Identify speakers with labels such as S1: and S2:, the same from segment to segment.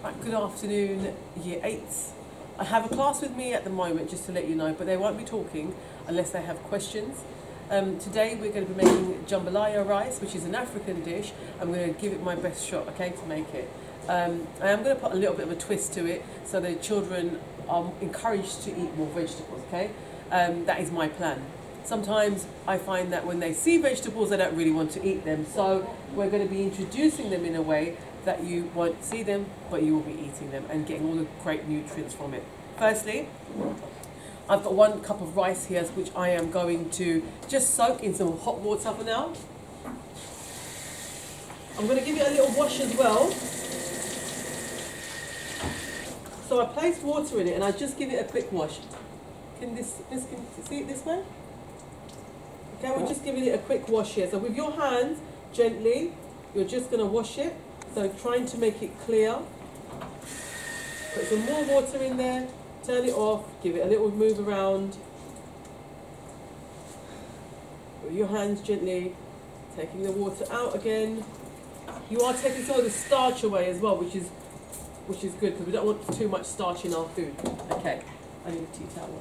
S1: Right, good afternoon, Year 8s. I have a class with me at the moment, just to let you know, but they won't be talking unless they have questions. Today we're going to be making jambalaya rice, which is an African dish. I'm going to give it my best shot, okay, to make it. I am going to put a little bit of a twist to it, so the children are encouraged to eat more vegetables, okay? That is my plan. Sometimes I find that when they see vegetables, they don't really want to eat them. So we're going to be introducing them in a way that you won't see them, but you will be eating them and getting all the great nutrients from it. Firstly, I've got 1 cup of rice here, which I am going to just soak in some hot water for now. I'm going to give it a little wash as well. So I place water in it and I just give it a quick wash. Can this can see it this way? Okay, we're just giving it a quick wash here. So with your hands, gently, you're just going to wash it. So trying to make it clear. Put some more water in there, turn it off, give it a little move around. With your hands gently, taking the water out again. You are taking some of the starch away as well, which is good because we don't want too much starch in our food. Okay, I need a tea towel.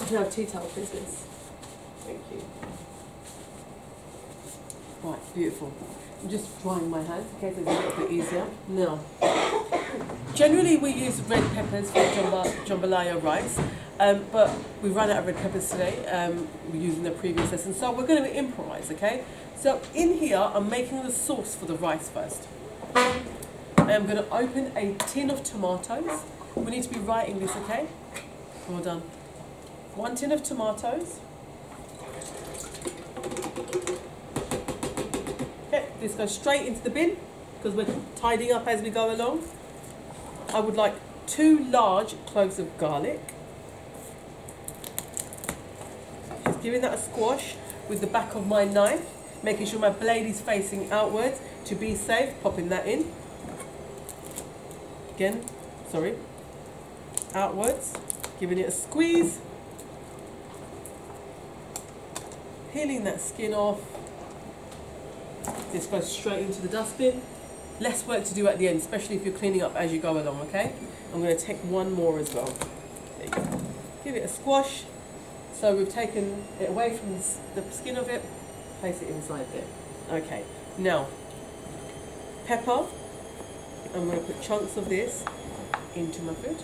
S1: Can I have a tea towel, please, miss? Thank you. Right, beautiful. I'm just drying my hands, okay, so it's a little bit easier. Now, generally we use red peppers for jambalaya rice, but we ran out of red peppers today. We're using the previous lesson, so we're going to improvise, okay? So in here, I'm making the sauce for the rice first. I am going to open a tin of tomatoes. We need to be writing this, okay? Well done. 1 tin of tomatoes. Okay, this goes straight into the bin because we're tidying up as we go along. I would like 2 large cloves of garlic. Just giving that a squash with the back of my knife, making sure my blade is facing outwards to be safe, popping that in. Again, sorry, outwards, giving it a squeeze. Peeling that skin off. This goes straight into the dustbin. Less work to do at the end, especially if you're cleaning up as you go along, okay? I'm going to take 1 more as well. There you go. Give it a squash. So we've taken it away from the skin of it, place it inside there. Okay, now, pepper. I'm going to put chunks of this into my food.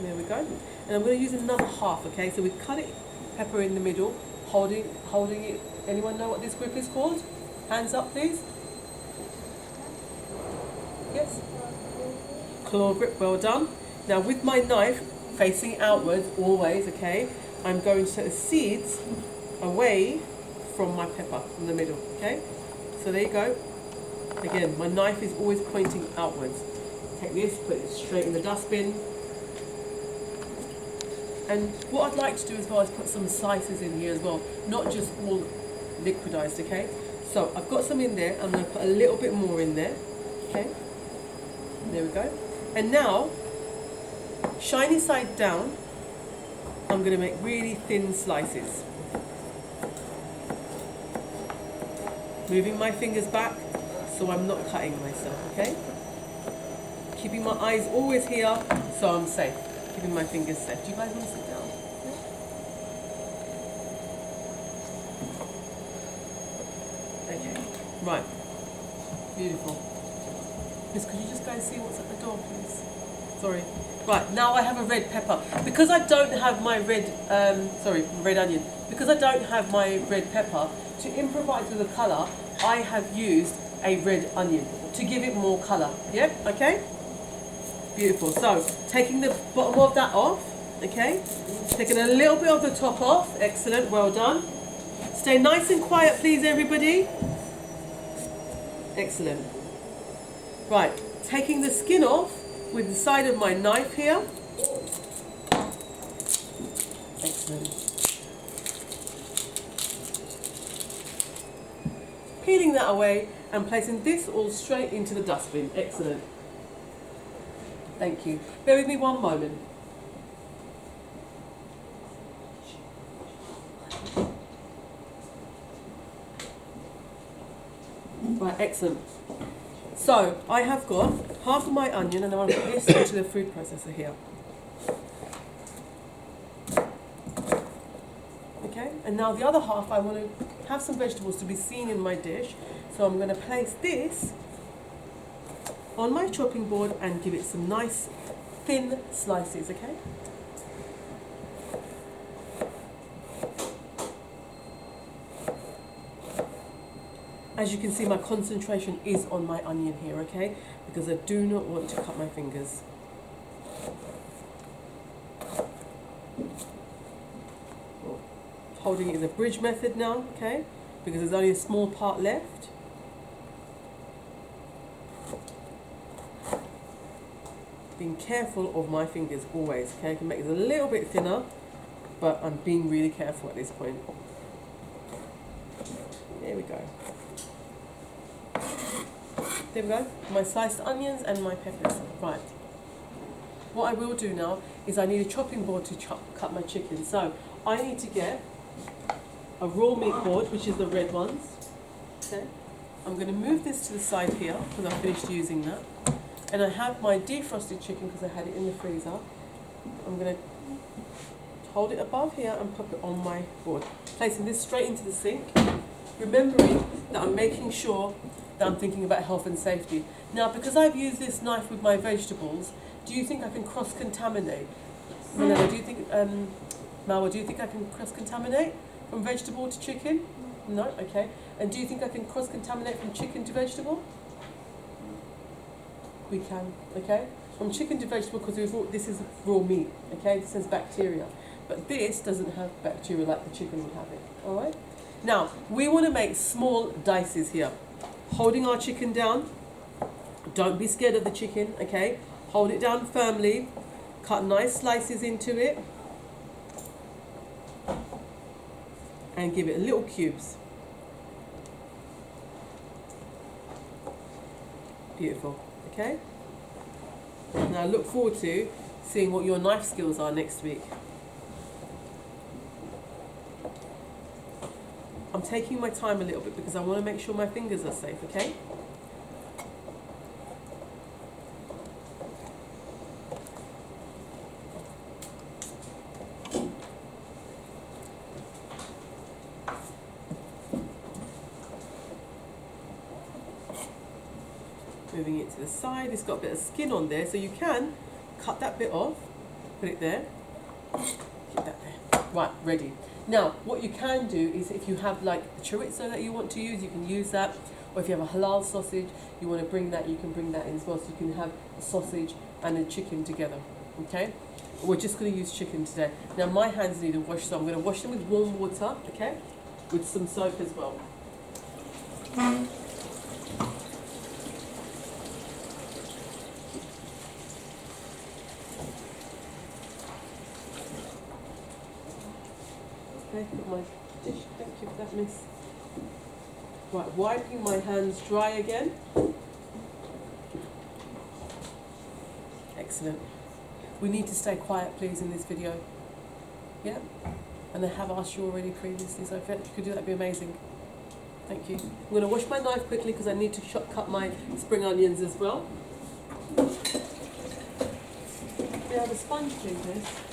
S1: There we go. And I'm going to use another half, okay? So we cut it, pepper in the middle, holding it. Anyone know what this grip is called? Hands up, please. Yes? Claw grip, well done. Now with my knife facing outwards, always, okay, I'm going to set the seeds away from my pepper in the middle, okay? So there you go. Again, my knife is always pointing outwards. Take this, put it straight in the dustbin. And what I'd like to do as well is put some slices in here as well, not just all liquidized, okay? So I've got some in there, I'm going to put a little bit more in there, okay? There we go. And now, shiny side down, I'm going to make really thin slices. Moving my fingers back so I'm not cutting myself, okay? Keeping my eyes always here so I'm safe. Keeping my fingers safe. Do you guys want to sit down? Okay, right. Beautiful. Miss, could you just go and see what's at the door, please? Sorry. Right, now I have a red pepper. Because I don't have my red onion. Because I don't have my red pepper, to improvise with the colour, I have used a red onion to give it more colour. Yeah, okay? Beautiful. So, taking the bottom of that off, okay? Taking a little bit of the top off. Excellent, well done. Stay nice and quiet, please, everybody. Excellent. Right, taking the skin off with the side of my knife here. Excellent. Peeling that away and placing this all straight into the dustbin. Excellent. Thank you. Bear with me 1 moment. Right, excellent. So I have got half of my onion, and I want to put this into the food processor here. Okay, and now the other half, I want to have some vegetables to be seen in my dish. So I'm going to place this on my chopping board and give it some nice thin slices, okay? As you can see, my concentration is on my onion here, okay? Because I do not want to cut my fingers. Holding it in the bridge method now, okay? Because there's only a small part left. Being careful of my fingers always, okay? I can make it a little bit thinner, but I'm being really careful at this point. There we go. There we go, my sliced onions and my peppers. Right. What I will do now is I need a chopping board to cut my chicken. So I need to get a raw meat board, which is the red ones. Okay. I'm going to move this to the side here because I finished using that. And I have my defrosted chicken because I had it in the freezer. I'm going to hold it above here and pop it on my board. Placing this straight into the sink. Remembering that I'm making sure that I'm thinking about health and safety. Now, because I've used this knife with my vegetables, do you think I can cross-contaminate? Manila, do you think, Malwa, do you think I can cross-contaminate from vegetable to chicken? No? Okay. And do you think I can cross-contaminate from chicken to vegetable? We can, okay? From chicken to vegetable, because this is raw meat, okay? This has bacteria. But this doesn't have bacteria like the chicken would have it, all right? Now, we want to make small dices here. Holding our chicken down. Don't be scared of the chicken, okay? Hold it down firmly. Cut nice slices into it. And give it little cubes. Beautiful, okay? Now, I look forward to seeing what your knife skills are next week. I'm taking my time a little bit because I want to make sure my fingers are safe, okay? Moving it to the side, it's got a bit of skin on there, so you can cut that bit off, put it there, keep that there. Right, ready. Now, what you can do is if you have like a chorizo that you want to use, you can use that. Or if you have a halal sausage, you want to bring that, you can bring that in as well. So you can have a sausage and a chicken together, okay? We're just going to use chicken today. Now, my hands need a wash, so I'm going to wash them with warm water, okay? With some soap as well. Okay, put my dish, thank you for that, miss. Right, wiping my hands dry again. Excellent. We need to stay quiet, please, in this video. Yeah? And I have asked you already previously, so if you could do that, would be amazing. Thank you. I'm going to wash my knife quickly because I need to cut my spring onions as well. May I have a sponge, please, miss?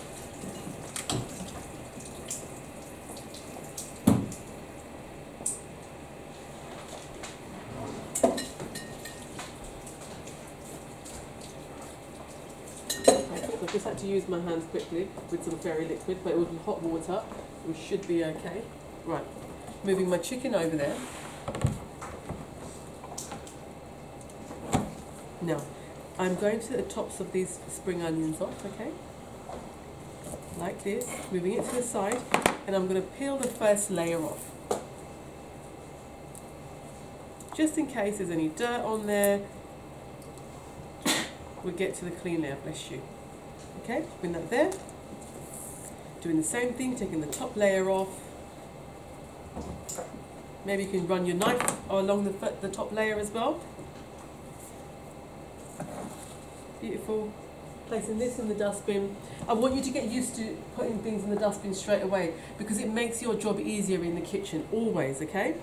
S1: I just had to use my hands quickly with some fairy liquid, but it was hot water. We should be okay. Right, moving my chicken over there. Now, I'm going to the tops of these spring onions off, okay? Like this, moving it to the side, and I'm going to peel the first layer off. Just in case there's any dirt on there, we'll get to the clean layer, bless you. Okay, bring that there. Doing the same thing, taking the top layer off. Maybe you can run your knife along the top layer as well. Beautiful. Placing this in the dustbin. I want you to get used to putting things in the dustbin straight away because it makes your job easier in the kitchen, always, okay?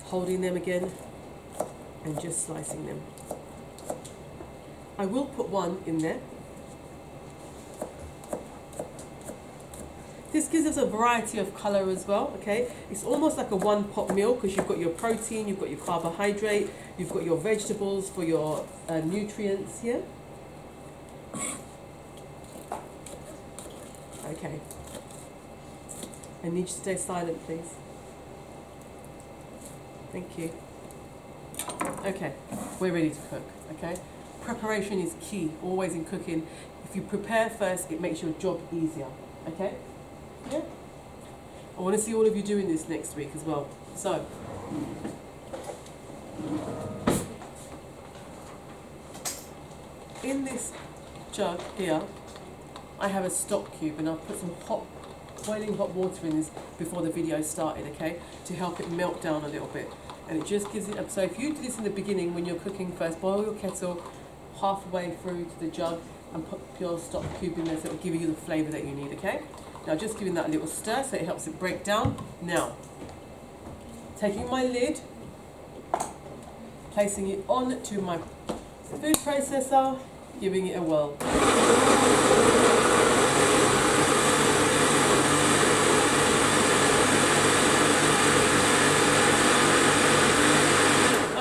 S1: Holding them again. and just slicing them. I will put one in there. This gives us a variety of colour as well, okay? It's almost like a one pot meal because you've got your protein, you've got your carbohydrate, you've got your vegetables for your nutrients here. Okay. I need you to stay silent, please. Thank you. Okay, we're ready to cook, okay? Preparation is key, always in cooking. If you prepare first, it makes your job easier, okay? Yeah. I want to see all of you doing this next week as well. So, in this jug here, I have a stock cube, and I've put some boiling hot water in this before the video started, okay, to help it melt down a little bit. And it just gives it, so if you do this in the beginning when you're cooking first, boil your kettle halfway through to the jug and put your stock cube in there so it will give you the flavour that you need, okay? Now just giving that a little stir so it helps it break down. Now, taking my lid, placing it on to my food processor, giving it a whirl.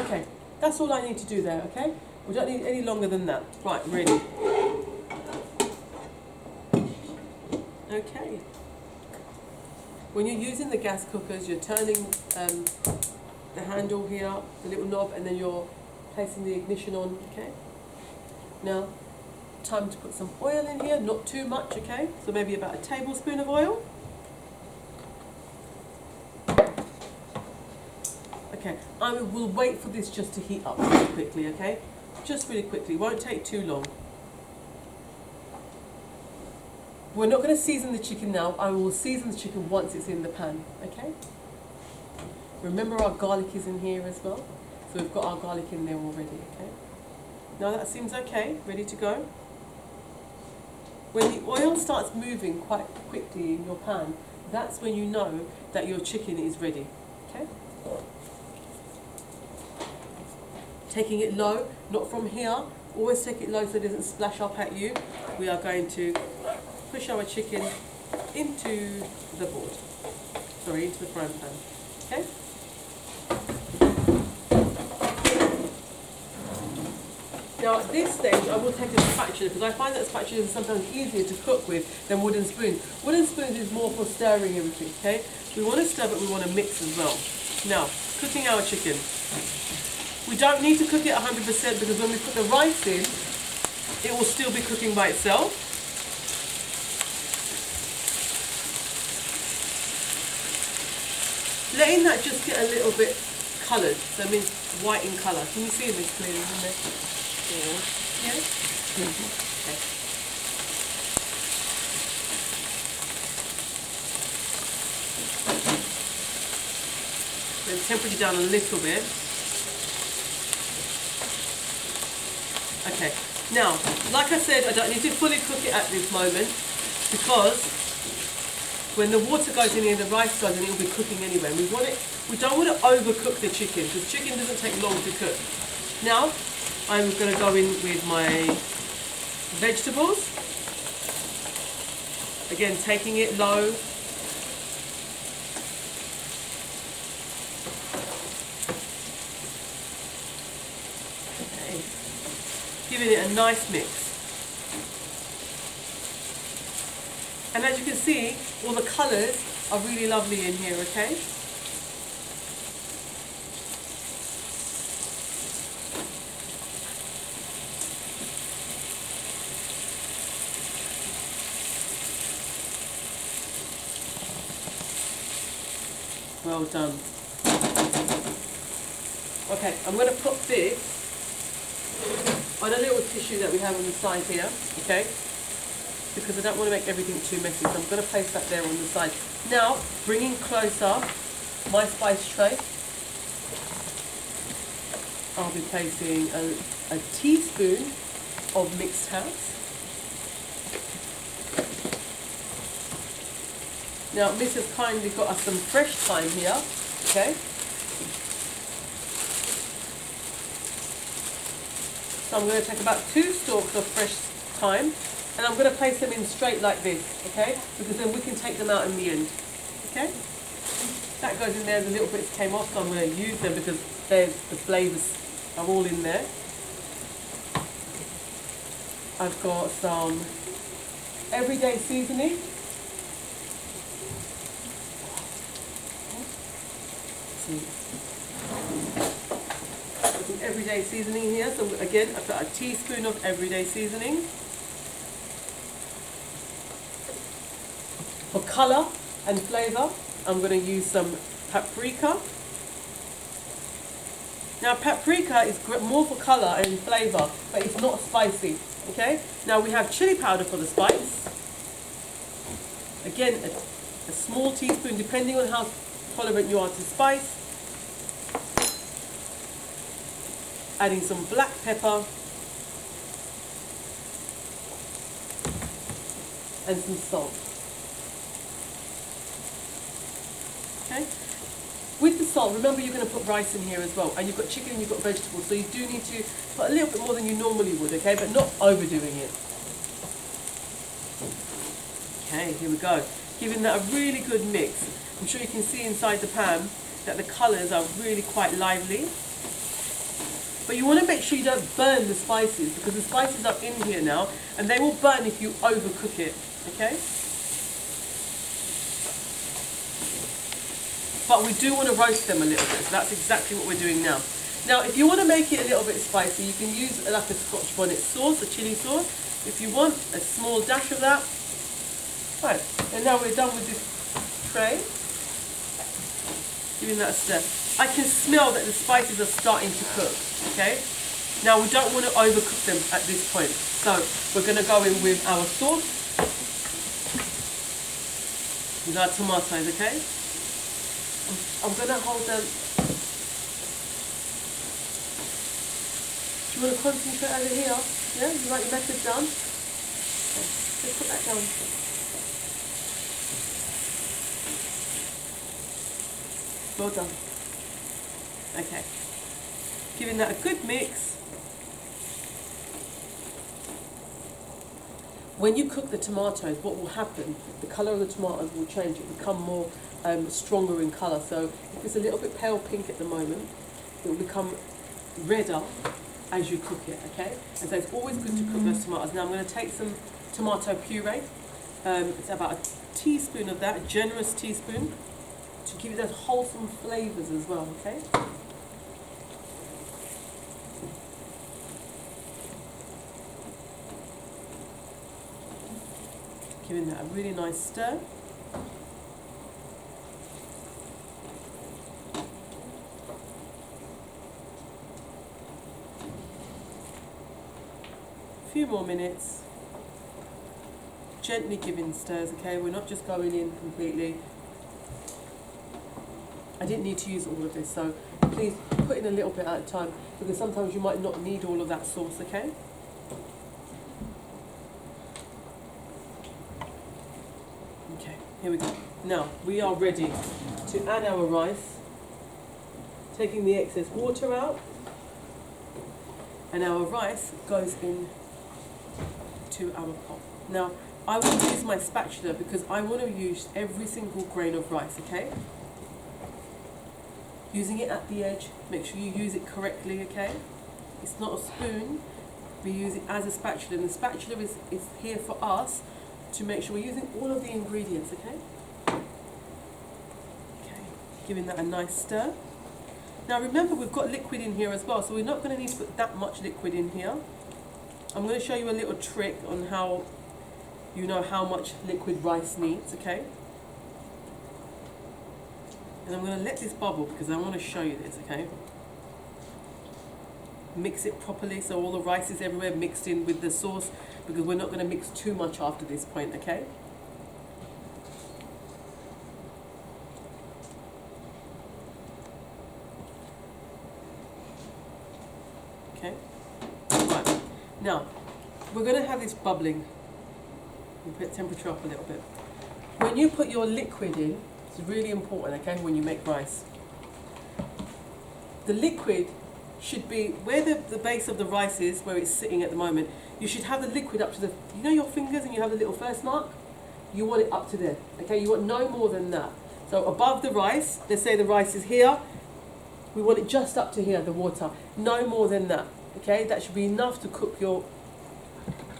S1: Okay, that's all I need to do there, okay? We don't need any longer than that. Right, ready. Okay. When you're using the gas cookers, you're turning the handle here, the little knob, and then you're placing the ignition on, okay? Now, time to put some oil in here, not too much, okay? So maybe about a tablespoon of oil. Okay, I will wait for this just to heat up really quickly, okay? Just really quickly, won't take too long. We're not going to season the chicken now. I will season the chicken once it's in the pan, okay? Remember our garlic is in here as well. So we've got our garlic in there already, okay? Now that seems okay, ready to go. When the oil starts moving quite quickly in your pan, that's when you know that your chicken is ready, okay? Taking it low, not from here. Always take it low so it doesn't splash up at you. We are going to push our chicken into the board. Sorry, into the frying pan. Okay? Now at this stage I will take a spatula because I find that spatula is sometimes easier to cook with than wooden spoons. Wooden spoons is more for stirring everything, okay? We want to stir but we want to mix as well. Now, cooking our chicken. We don't need to cook it 100% because when we put the rice in, it will still be cooking by itself. Letting that just get a little bit coloured, so it means white in colour. Can you see this clearly in there? Yeah? Okay. Then temperature down a little bit. Okay, now, like I said, I don't need to fully cook it at this moment because when the water goes in here, the rice goes in, it will be cooking anyway. We don't want to overcook the chicken because chicken doesn't take long to cook. Now, I'm going to go in with my vegetables. Again, taking it low. Okay. Giving it a nice mix. And as you can see, all the colours are really lovely in here, okay? Well done. Okay, I'm going to put this on a little tissue that we have on the side here, okay? Because I don't want to make everything too messy, so I'm going to place that there on the side. Now, bringing closer my spice tray, I'll be placing a teaspoon of mixed herbs. Now, Miss has kindly got us some fresh thyme here, okay? So I'm going to take about 2 stalks of fresh thyme, and I'm going to place them in straight like this, okay? Because then we can take them out in the end, okay? That goes in there. The little bits came off, so I'm going to use them because the flavours are all in there. I've got some everyday seasoning. Some everyday seasoning here. So again, I've got a teaspoon of everyday seasoning. For colour and flavour, I'm going to use some paprika. Now paprika is more for colour and flavour, but it's not spicy, okay? Now we have chili powder for the spice. Again, a small teaspoon, depending on how tolerant you are to spice. Adding some black pepper and some salt. Okay. With the salt, remember you're going to put rice in here as well, and you've got chicken and you've got vegetables, so you do need to put a little bit more than you normally would, okay, but not overdoing it. Okay, here we go. Giving that a really good mix. I'm sure you can see inside the pan that the colours are really quite lively. But you want to make sure you don't burn the spices, because the spices are in here now, and they will burn if you overcook it, okay? But we do want to roast them a little bit, so that's exactly what we're doing now. Now, if you want to make it a little bit spicy, you can use like a Scotch bonnet sauce, a chilli sauce. If you want a small dash of that. Right, and now we're done with this tray. Giving that a stir. I can smell that the spices are starting to cook, okay? Now, we don't want to overcook them at this point. So, we're going to go in with our sauce, with our tomatoes, okay? I'm going to hold them. Do you want to concentrate over here? Yeah, you write your method down? Okay, just put that down. Well done. Okay. Giving that a good mix. When you cook the tomatoes, what will happen, the colour of the tomatoes will change. It will become more stronger in colour. So if it's a little bit pale pink at the moment, it will become redder as you cook it, okay? And so it's always good to cook those tomatoes. Now I'm going to take some tomato puree. It's about a teaspoon of that, a generous teaspoon, to give it those wholesome flavours as well, okay? Giving that a really nice stir. A few more minutes. Gently giving stirs, okay? We're not just going in completely. I didn't need to use all of this, so please put in a little bit at a time, because sometimes you might not need all of that sauce, okay? Okay, here we go. Now, we are ready to add our rice, taking the excess water out, and our rice goes in to our pot. Now, I will use my spatula because I want to use every single grain of rice, okay? Using it at the edge, make sure you use it correctly, okay? It's not a spoon, we use it as a spatula, and the spatula is here for us to make sure we're using all of the ingredients, okay? Okay, giving that a nice stir. Now remember, we've got liquid in here as well, so we're not going to need to put that much liquid in here. I'm going to show you a little trick on how you know how much liquid rice needs, okay? And I'm going to let this bubble because I want to show you this, okay? Mix it properly so all the rice is everywhere mixed in with the sauce, because we're not going to mix too much after this point, okay? Okay? Right. Now, we're going to have this bubbling. We'll put temperature up a little bit. When you put your liquid in, it's really important, okay, when you make rice. The liquid should be where the base of the rice is, where it's sitting at the moment. You should have the liquid up to the, you know your fingers and you have the little first mark? You want it up to there, okay? You want no more than that. So above the rice, let's say the rice is here, we want it just up to here, the water. No more than that, okay? That should be enough to cook your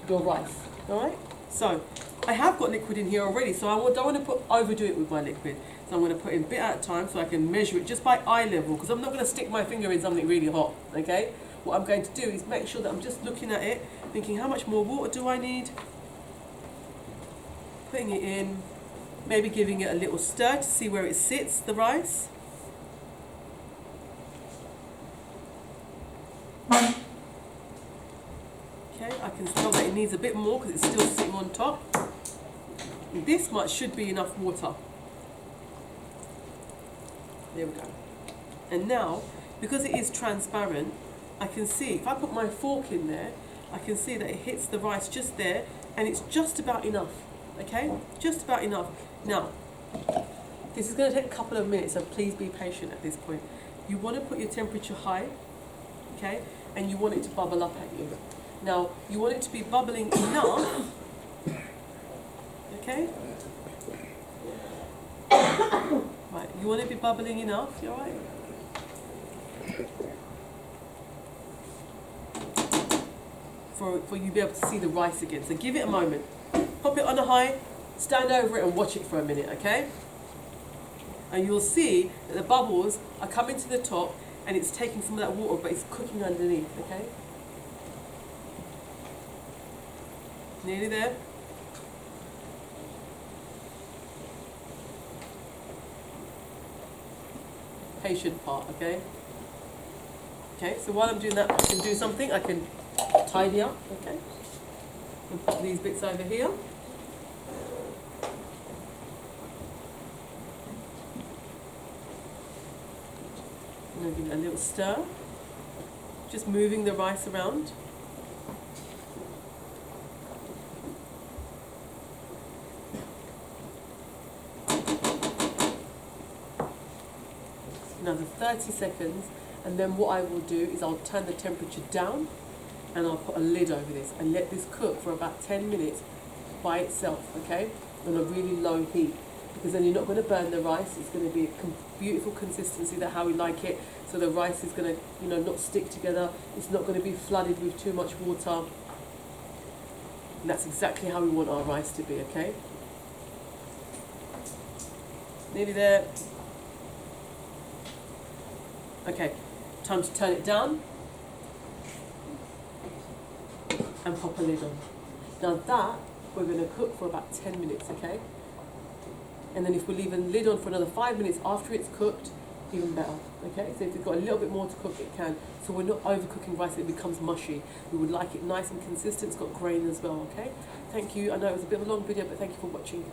S1: rice, all right? So I have got liquid in here already, so I don't want to overdo it with my liquid. So I'm going to put in a bit at a time so I can measure it just by eye level, because I'm not going to stick my finger in something really hot, okay? What I'm going to do is make sure that I'm just looking at it, thinking how much more water do I need? Putting it in, maybe giving it a little stir to see where it sits, the rice. Okay, I can tell that it needs a bit more because it's still sitting on top. And this much should be enough water. There we go. And now, because it is transparent, I can see, if I put my fork in there, I can see that it hits the rice just there, and it's just about enough, okay? Just about enough. Now, this is going to take a couple of minutes, so please be patient at this point. You want to put your temperature high, okay? And you want it to bubble up at you. Now, you want it to be bubbling enough, okay? Right, you want it to be bubbling enough, you all right? For you to be able to see the rice again. So give it a moment. Pop it on a high, stand over it and watch it for a minute, okay? And you'll see that the bubbles are coming to the top and it's taking some of that water, but it's cooking underneath, okay? Nearly there. Patient part, okay? Okay, so while I'm doing that, I can do something. I can tidy up, okay? And put these bits over here. And then give it a little stir. Just moving the rice around. Another 30 seconds, and then what I will do is I'll turn the temperature down and I'll put a lid over this and let this cook for about 10 minutes by itself, okay, on a really low heat, because then you're not going to burn the rice. It's going to be a beautiful consistency, that how we like it, so the rice is going to, you know, not stick together. It's not going to be flooded with too much water, and that's exactly how we want our rice to be, okay? Nearly there. Okay, time to turn it down and pop a lid on. Now that we're going to cook for about 10 minutes, okay? And then if we leave a lid on for another 5 minutes after it's cooked, even better, okay? So if it's got a little bit more to cook, it can. So we're not overcooking rice, it becomes mushy. We would like it nice and consistent, it's got grain as well, okay? Thank you. I know it was a bit of a long video, but thank you for watching.